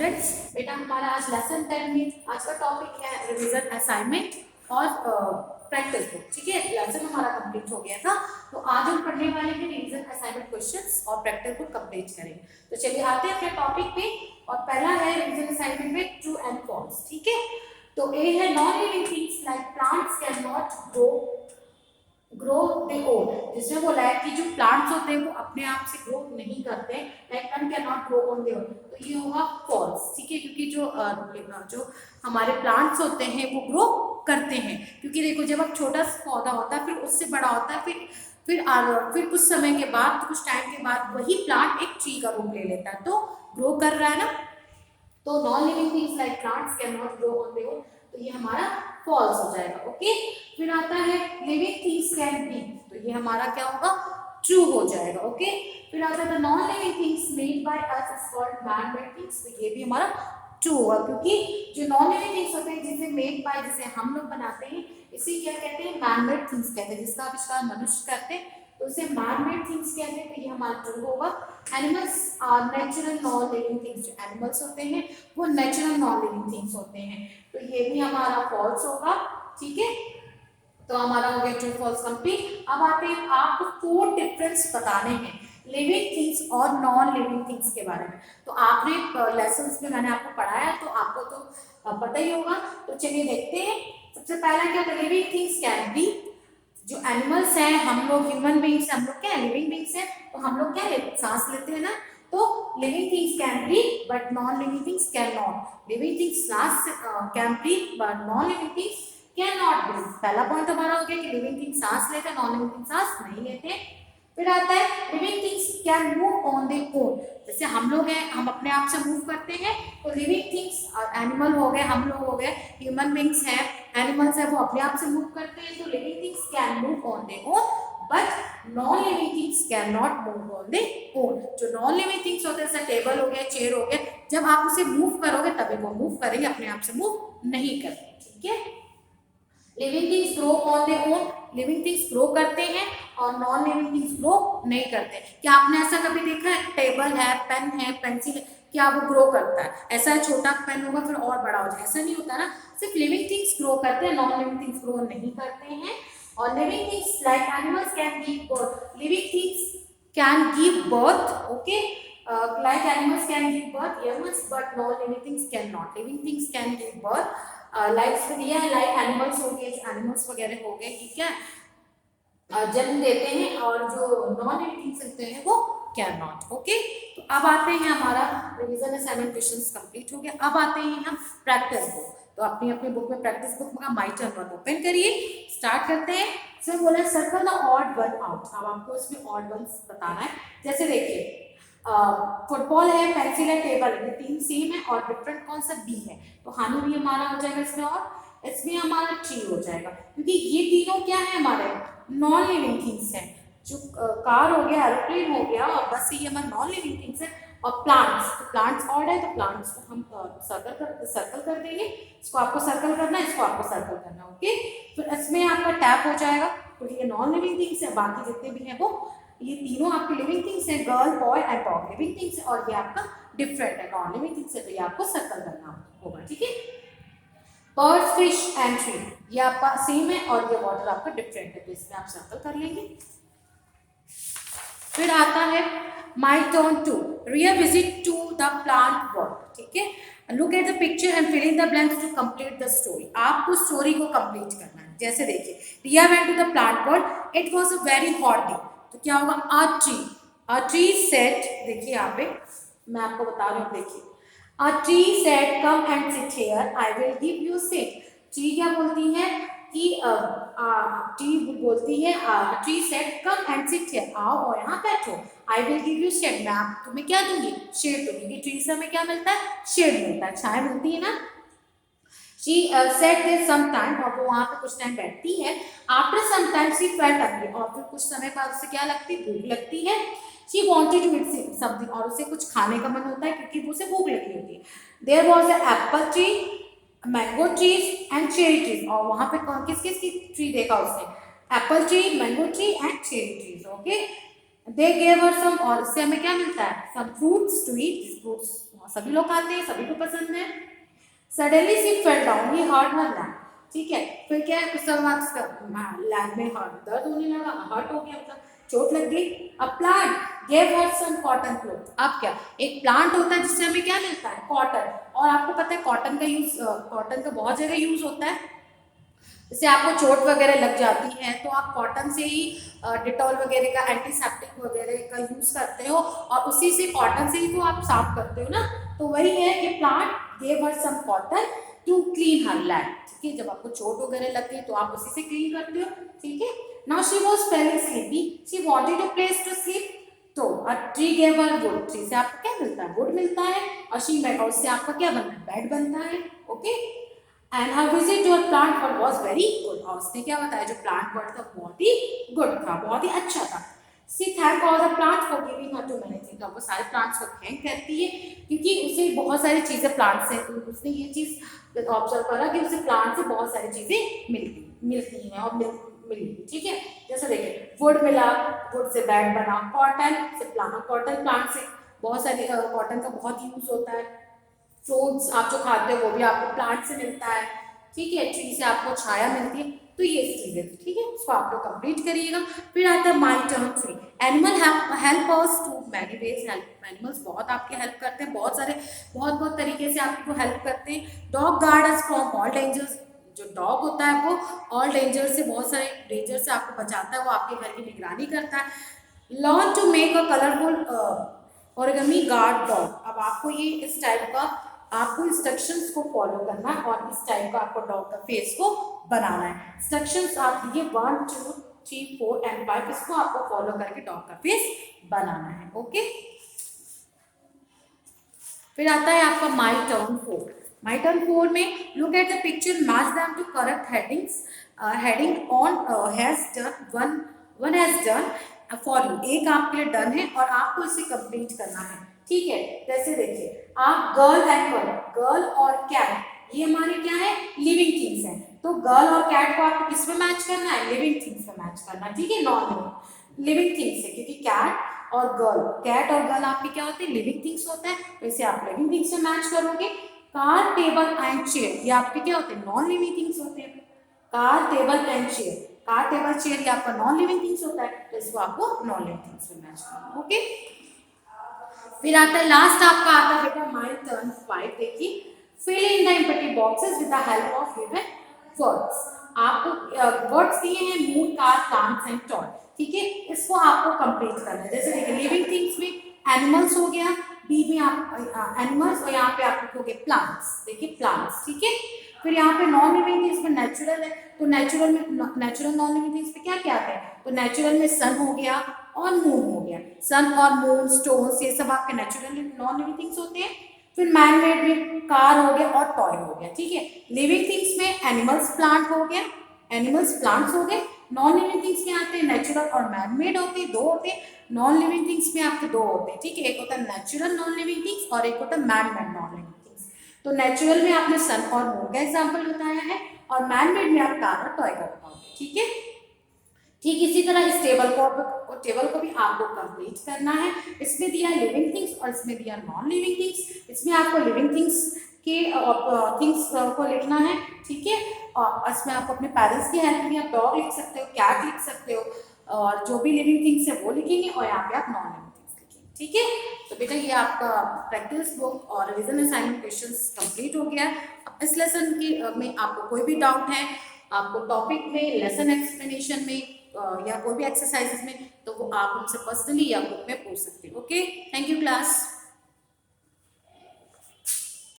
Students, बेटा हमारा आज लेसन 10 में आज का टॉपिक है रिवीजन असाइनमेंट और प्रैक्टिस बुक। ठीक है, लेसन हमारा कंप्लीट हो गया था, तो आज हम पढ़ने वाले हैं रिवीजन असाइनमेंट क्वेश्चंस और प्रैक्टिस बुक कंप्लीट करेंगे। तो चलिए आते हैं अपने टॉपिक पे, और पहला है रिवीजन असाइनमेंट में ट्रू एंड फॉल्स। ठीक है, तो ए है non living things like plants can not grow they own. जिसमें बोला है कि जो प्लांट्स होते हैं वो अपने आप से ग्रो नहीं करते, like one can not grow on their own, तो ये होगा फॉल्स। ठीक है, क्योंकि जो हमारे प्लांट्स होते हैं वो ग्रो करते हैं, क्योंकि देखो जब अब छोटा सा पौधा होता है फिर उससे बड़ा होता है, फिर कुछ समय के बाद, कुछ टाइम के बाद वही प्लांट एक ट्री का रूप ले लेता है, तो ग्रो कर रहा है ना। तो non living things like plants can not grow on their own, तो ये हमारा फॉल्स हो जाएगा। ओके, फिर आता है लिविंग थिंग्स कैन बी, तो ये हमारा क्या होगा, ट्रू हो जाएगा। ओके, फिर आता है non living things made by us is called man made things, तो ये भी हमारा ट्रू होगा, क्योंकि जो नॉन लिविंग थिंग्स होते हैं जिसे मेड बाय, जिसे हम लोग बनाते हैं, इसे क्या कहते हैं, मैन मेड थिंग्स कहते हैं, जिसका आविष्कार मनुष्य करते हैं, तो उसे मैन मेड थिंग्स कहते हैं, तो ये हमारा ट्रू होगा। Animals are natural non living things, जो एनिमल्स होते हैं वो नेचुरल नॉन लिविंग थिंग्स होते हैं, तो ये भी हमारा फॉल्स होगा। ठीक है, तो हमारा हो गया ट्रू फॉल्स कंप्लीट। अब आते हैं, आपको 4 डिफरेंस बताने हैं लिविंग थिंग्स और नॉन लिविंग थिंग्स के बारे में। तो आपने लेसन्स में मैंने आपको पढ़ाया, तो आपको तो पता ही होगा। तो चलिए देखते हैं। सबसे पहला क्या था, लिविंग थिंग्स कैन बी, जो एनिमल्स हैं, हम लोग ह्यूमन बींग्स, हम लोग क्या है, लिविंग बींग्स हैं, तो हम लोग क्या है, सांस लेते हैं ना, तो living things can breathe but non living things can not. Living things सांस can breathe but non living things can not breathe. पहला पॉइंट हमारा हो गया कि लिविंग थिंग्स सांस लेते हैं, नॉन लिविंग थिंग्स सांस नहीं लेते। फिर आता है living things can move on their own, जैसे हम लोग हैं, हम अपने आप से मूव करते हैं, तो लिविंग थिंग्स, एनिमल हो गए, हम लोग हो गए, ह्यूमन बींग्स हैं, एनिमल्स है, वो अपने आप से मूव करते हैं, तो living things can move on their own but non living things can not move on their own. जो नॉन लिविंग थिंग्स होते हैं, जैसे टेबल हो गया, चेयर हो गया, जब आप उसे मूव करोगे तभी वो मूव करेंगे, अपने आप से मूव नहीं करते। ठीक है, living things grow on their own, living things grow करते हैं और नॉन लिविंग थिंग्स ग्रो नहीं करते। क्या आपने ऐसा कभी देखा है, टेबल है, पेन है, पेंसिल है, क्या वो ग्रो करता है? ऐसा छोटा पेन होगा फिर और बड़ा हो जाए, ऐसा नहीं होता ना। सिर्फ लिविंग थिंग्स ग्रो करते हैं, नॉन लिविंग थिंग्स ग्रो नहीं करते हैं। और living things like animals can give birth, living things can give birth, okay, like animals can give birth, humans, but non-living things cannot. Living things can give birth, like दिया है, like animals हो गए, animals वगैरह हो गए, ठीक है, जन्म देते हैं, और जो नॉन लिविंग थिंग्स होते हैं वो कैन नॉट। ओके, तो अब आते हैं, हमारा रिवीजन असाइनमेंट क्वेश्चंस कंप्लीट हो गया। अब आते हैं हम प्रैक्टिस बुक, तो अपनी अपनी बुक में प्रैक्टिस बुक का माय टर्न पर ओपन करिए, स्टार्ट करते हैं। इसमें बोला है circle the odd one out, अब आपको इसमें ऑड वंस बताना है। जैसे देखिए, फुटबॉल है, पेंसिल है, टेबल है, ये 3 सेम है और डिफरेंट कौन सा बी है, तो हानि भी हमारा हो जाएगा इसमें, और इसमें हमारा ट्री हो जाएगा, क्योंकि ये तीनों क्या है, हमारे नॉन लिविंग थिंग्स हैं। जो कार हो गया, एरोप्लेन हो गया, और बस ये हमारे नॉन लिविंग थिंग्स है। और प्लांट्स, तो प्लांट्स ऑड है, तो प्लांट्स को हम सर्कल कर देंगे, इसको आपको सर्कल करना है, इसको आपको सर्कल करना है। ओके, तो इसमें आपका टैप हो जाएगा, तो ये नॉन लिविंग थिंग्स है, बाकी जितने भी हैं वो, ये तीनों आपकी लिविंग थिंग्स है, girl, boy and dog living things है, और ये आपका डिफरेंट है, नॉन लिविंग थिंग्स है, तो ये आपको सर्कल करना होगा। ठीक है, बर्ड्स, फिश एंड ट्री, ये आपका सेम है, और ये वाटर आपका डिफरेंट है, तो इसमें आप सर्कल कर लेंगे। फिर आता है my turn to revisit to the plant world. ठीक है, look at the picture and fill in the blanks to complete the story, आपको स्टोरी को कंप्लीट करना है। जैसे देखिए, Riya went to the plant world, it was a very hot day, तो क्या होगा, अ ट्री सेड, देखिए यहाँ पे मैं आपको बता रही हूँ, देखिए, a tree said come and sit here, I will give you seat. Tree क्या बोलती है कि ट्री बोलती है, tree said come and sit here, आओ और यहाँ बैठो, I will give you shade, मैं तुम्हें क्या दूंगी, शेड दूंगी। ट्री से हमें क्या मिलता है, शेड मिलता है, छाया मिलती है ना। She sat there some time, और वो वहाँ पे कुछ टाइम बैठती है। After some time she felt hungry, और फिर कुछ समय बाद उसे क्या लगती है, भूख लगती है। She wanted to eat something, और उसे कुछ खाने का मन होता है, क्योंकि उसे भूख लगी होती है। There was an apple tree, mango trees and cherry trees, और वहाँ पे कौन किस किस की ट्री देखा उसने, apple tree, mango tree and cherry trees. Okay, they gave her some, और इससे हमें क्या मिलता है, some fruits to eat, fruits सभी लोग खाते हैं, सभी को पसंद है। Suddenly she fell down, he hurt her land, ठीक है। फिर क्या है, कुछ समय बाद लैंड में दर्द होने लगा, हर्ट हो गया, मतलब चोट लग गई। A plant gave her some cotton cloth. अब क्या, एक प्लांट होता है जिससे हमें क्या मिलता है, कॉटन। और आपको पता है कॉटन का यूज, कॉटन का बहुत जगह यूज होता है। जैसे आपको चोट वगैरह लग जाती है तो आप कॉटन से ही डिटॉल वगैरह का, एंटीसेप्टिक वगैरह का यूज करते हो, और उसी से कॉटन से ही तो आप साफ करते हो ना। तो वही है कि plant gave her some cotton to clean her land, ठीक है। जब आपको चोट वगैरह लग गई तो आप उसी से क्लीन करते हो, ठीक है। Now she was feeling sleepy, she wanted a place to sleep, तो a tree gave her wood, tree से आपको क्या मिलता है, वुड मिलता है। और शी मेड, उससे आपका क्या बनता है, बेड बनता है, okay. And her visit to plant world was very good, और उसने क्या बताया, जो प्लांट वर्ल्ड था बहुत ही गुड था, बहुत ही अच्छा था। She thank all the plant for giving her too many things, वो सारे प्लांट्स को थैंक करती है क्योंकि उसे बहुत सारी चीजें प्लांट से, उसने ये चीज ऑब्जर्व करा कि उसे प्लांट से बहुत सारी चीजें मिलती हैं और मिली, ठीक है। जैसे देखिए वुड मिला, वुड से बैग बना, कॉटन से प्लांट, कॉटन प्लांट से बहुत सारी, कॉटन का बहुत यूज होता है। फ्रूट्स आप जो खाते हो वो भी आपको प्लांट से मिलता है, ठीक है। ट्री से आपको छाया मिलती है, तो ये चीजें, ठीक है, इसको आप लोग कंप्लीट करिएगा। फिर आता है my turn 3, animal help us to many ways, help, animals बहुत आपके हेल्प करते हैं, बहुत सारे बहुत तरीके से आपको हेल्प करते हैं। Dog guard us from all dangers, जो डॉग होता है वो ऑल डेंजर से, बहुत सारे डेंजर से आपको बचाता है, वो आपके घर की निगरानी करता है। Learn to make a colourful origami guard dog, अब आपको ये इस टाइप का आपको इंस्ट्रक्शंस को फॉलो करना है और इस टाइप का आपको डॉग का फेस को बनाना है। इंस्ट्रक्शंस आप ये 1 2 3 4 एंड 5 इसको आपको फॉलो करके डॉग का फेस बनाना है, ओके। फिर आता है आपका माई टर्न 4, माई टर्न 4 में look at the picture, match them to correct headings, heading on has done, one has done for you, एक आपके लिए डन है और आपको इसे कंप्लीट करना है, ठीक है। जैसे देखिए आप गर्ल एंड गर्ल, गर्ल और कैट ये हमारे क्या है, लिविंग थिंग्स हैं, तो गर्ल और कैट को आपको किस में मैच करना है, लिविंग थिंग्स में मैच करना है, ठीक है। नॉन लिविंग थिंग्स है क्योंकि कैट और गर्ल, कैट और गर्ल आपके क्या होते हैं, लिविंग थिंग्स होते हैं, तो इसे आप लिविंग थिंग्स से मैच करोगे। कार टेबल एंड चेयर ये आपके क्या होते हैं, नॉन लिविंग थिंग्स होते हैं। Car table and chair, car table chair ये आपका नॉन लिविंग थिंग्स होता है, तो इसको आपको नॉन लिविंग थिंग्स में मैच करना, ओके। फिर आता है लास्ट आपका आता है बेटा माय टर्न 5, देखिए fill in the empty boxes with the help of given words, आपको वर्ड्स दिए हैं moon, car, plants and toy, ठीक है। इसको आपको कंप्लीट करना है। जैसे देखिए लिविंग थिंग्स में एनिमल्स हो गया, बी में आप एनिमल्स, और यहाँ पे आप लिखोगे प्लांट्स, देखिए प्लांट्स, ठीक है। फिर यहाँ पे नॉन लिविंग थिंग्स में नेचुरल है, तो नेचुरल में, नेचुरल नॉन लिविंग थिंग्स में क्या क्या आता है, तो नेचुरल में सन हो गया और मून हो गया, सन और मून, स्टोन्स, ये सब आपके नेचुरल नॉन लिविंग थिंग्स होते हैं। फिर मैन मेड में कार हो गया और टॉय हो गया, ठीक है। लिविंग थिंग्स में एनिमल्स, प्लांट हो गया, एनिमल्स प्लांट्स हो गए। नॉन लिविंग थिंग्स में आते हैं नेचुरल और मैन मेड होते हैं, दो होते हैं। नॉन लिविंग थिंग्स में आपके दो होते हैं, ठीक है, एक होता है नेचुरल नॉन लिविंग थिंग्स और एक होता है man made non living things. तो नेचुरल में आपने सन और मून का एग्जाम्पल बताया है और मैन मेड में आप कार और टॉय का बताओगे, ठीक है। ठीक इसी तरह इस टेबल को भी आपको कंप्लीट करना है। इसमें दिया लिविंग थिंग्स और इसमें दिया नॉन लिविंग थिंग्स। इसमें आपको लिविंग थिंग्स के थिंग्स को लिखना है, ठीक है। और इसमें आपको अपने पेरेंट्स की हेल्प भी, आप डॉग लिख सकते हो, कैट लिख सकते हो, और जो भी लिविंग थिंग्स है वो लिखेंगे और यहाँ पे आप नॉन लिविंग थिंग्स लिखेंगे, ठीक है। तो बेटा ये आपका प्रैक्टिस बुक और रिविजन असाइनमेंट क्वेश्चंस कंप्लीट हो गया। इस लेसन की में आपको कोई भी डाउट है, आपको टॉपिक में, लेसन एक्सप्लेनेशन में या कोई भी एक्सरसाइजेस में, तो वो आप हमसे पर्सनली या ग्रुप में पूछ सकते हो, ओके। Thank you class.